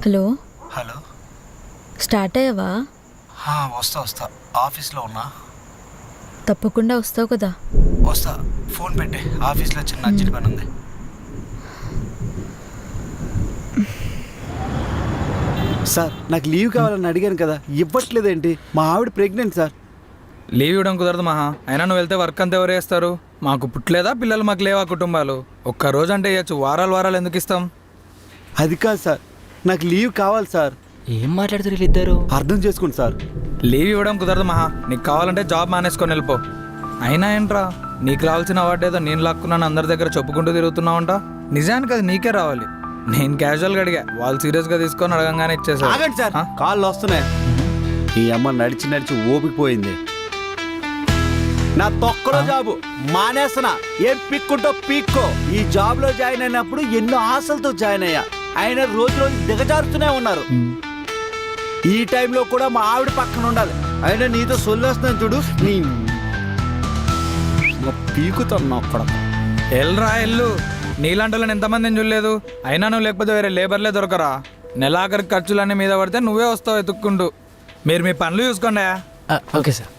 Hello hello. Start అయ్యావా? వస్తా ఆఫీస్లో ఉన్నా. తప్పకుండా వస్తావు కదా? వస్తా. ఫోన్ పెట్టే, ఆఫీస్లో చిన్న అర్జెంట్ పని ఉంది. సార్ నాకు లీవ్ కావాలని అడిగాను కదా, ఇవ్వట్లేదేంటి? మా ఆవిడ ప్రెగ్నెంట్ సార్. లీవ్ ఇవ్వడం కుదరదు మహా. అయినా నువ్వు వెళ్తే వర్క్ అంతా ఎవరు వేస్తారు? మాకు పుట్టలేదా పిల్లలు, మాకు లేవా కుటుంబాలు? ఒక్క రోజు అంటే ఇవ్వచ్చు, వారాలు ఎందుకు ఇస్తాం? అది కాదు సార్, నాకు లీవ్ కావాలి సార్. ఏం మాట్లాడుతారు వీళ్ళిద్దరు? అర్థం చేసుకోండి సార్. లీవ్ ఇవ్వడం కుదరదు మహా. నీకు కావాలంటే జాబ్ మానేసుకొని వెళ్ళిపో. అయినా ఏంట్రా, నీకు రావాల్సిన అవార్డు ఏదో నేను లాక్కున్నాను అందరి దగ్గర చెప్పుకుంటూ తిరుగుతున్నావంట. నిజానికి అది నీకే రావాలి. నేను క్యాజువల్గా అడిగా, వాళ్ళు సీరియస్గా తీసుకొని అడగంగానే ఇచ్చేసారు. ఆగండి సార్, కాళ్ళు వస్తున్నాయి. ఈ అమ్మ నడిచి ఓపిపోయింది. నా తొక్కలో జాబు మానేస్తున్నా. ఏం పిక్కుంటో పీక్కో. ఈ జాబ్ లో జాయిన్ అయినప్పుడు ఎన్నో ఆశలతో జాయిన్ అయ్యా. ఆయన రోజు దిగజారుతూనే ఉన్నారు. ఈ టైంలో కూడా మా ఆవిడ పక్కన ఉండాలి. అయినా నీతో సొల్లేస్తున్నాను చూడు, నీ పీకుతాను అక్కడ. ఎల్రా ఎల్లు, నీలాంటి వాళ్ళని ఎంతమందిని చూడలేదు. అయినా నువ్వు లేకపోతే వేరే లేబర్లే దొరకరా. నెలాఖరికి ఖర్చులన్నీ మీద పడితే నువ్వే వస్తావు ఎత్తుక్కుంటూ. మీరు మీ పనులు చూసుకోండి. Okay sir.